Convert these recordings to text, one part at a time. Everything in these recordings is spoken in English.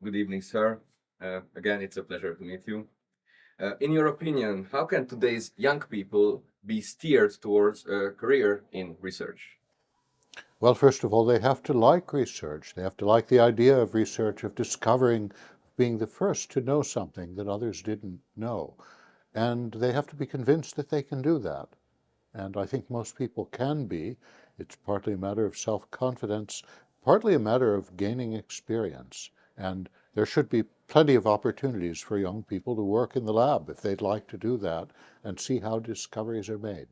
Good evening, sir. Again, it's a pleasure to meet you. In your opinion, how can today's young people be steered towards a career in research? Well, first of all, they have to like research. They have to like the idea of research, of discovering, being the first to know something that others didn't know. And they have to be convinced that they can do that. And I think most people can be. It's partly a matter of self-confidence, partly a matter of gaining experience. And there should be plenty of opportunities for young people to work in the lab if they'd like to do that and see how discoveries are made.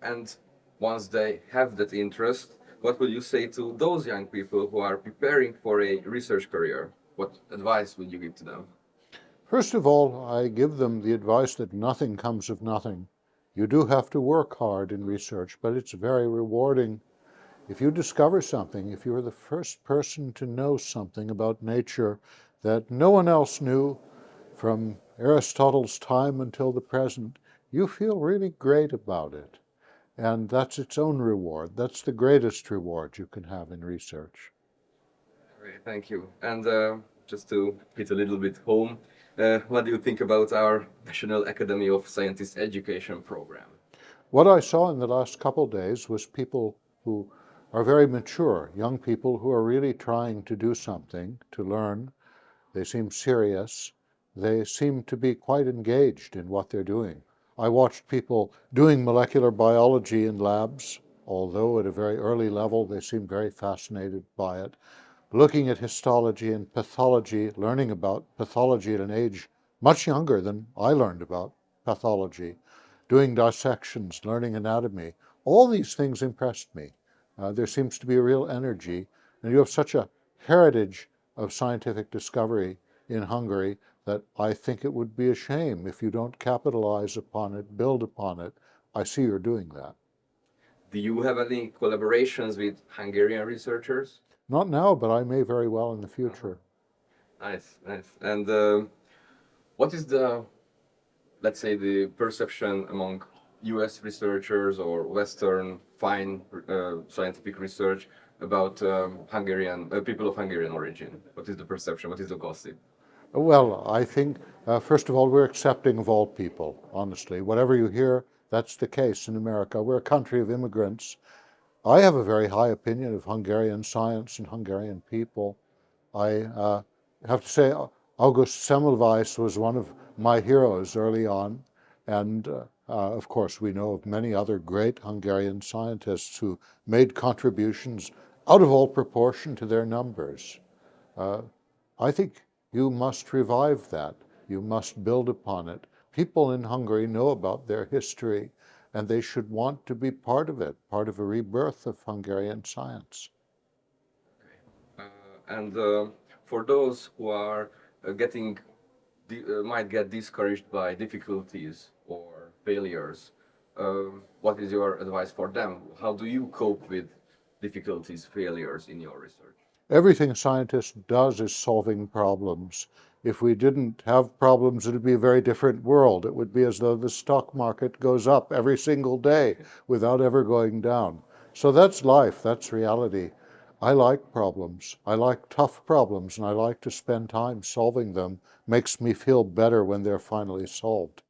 And once they have that interest, what would you say to those young people who are preparing for a research career? What advice would you give to them? First of all, I give them the advice that nothing comes of nothing. You do have to work hard in research, but it's very rewarding. If you discover something, if you're the first person to know something about nature that no one else knew from Aristotle's time until the present, you feel really great about it. And that's its own reward. That's the greatest reward you can have in research. Great, thank you. And just to hit a little bit home, what do you think about our National Academy of Scientists Education program? What I saw in the last couple of days was people who are very mature, young people who are really trying to do something, to learn. They seem serious. They seem to be quite engaged in what they're doing. I watched people doing molecular biology in labs, although at a very early level they seemed very fascinated by it. Looking at histology and pathology, learning about pathology at an age much younger than I learned about pathology, doing dissections, learning anatomy. All these things impressed me. There seems to be a real energy, and you have such a heritage of scientific discovery in Hungary that I think it would be a shame if you don't capitalize upon it, build upon it. I see you're doing that. Do you have any collaborations with Hungarian researchers? Not now, but I may very well in the future. Nice, nice. And what is the, let's say, the perception among US researchers or Western fine scientific research about Hungarian people of Hungarian origin? What is the perception? What is the gossip? Well, I think, first of all, we're accepting of all people, honestly. Whatever you hear, that's the case in America. We're a country of immigrants. I have a very high opinion of Hungarian science and Hungarian people. I have to say, August Semmelweis was one of my heroes early on. And of course, we know of many other great Hungarian scientists who made contributions out of all proportion to their numbers. I think you must revive that. You must build upon it. People in Hungary know about their history, and they should want to be part of it, part of a rebirth of Hungarian science. And for those who are might get discouraged by difficulties or failures, what is your advice for them? How do you cope with difficulties, failures in your research? Everything a scientist does is solving problems. If we didn't have problems, it would be a very different world. It would be as though the stock market goes up every single day without ever going down. So that's life, that's reality. I like problems. I like tough problems, and I like to spend time solving them. Makes me feel better when they're finally solved.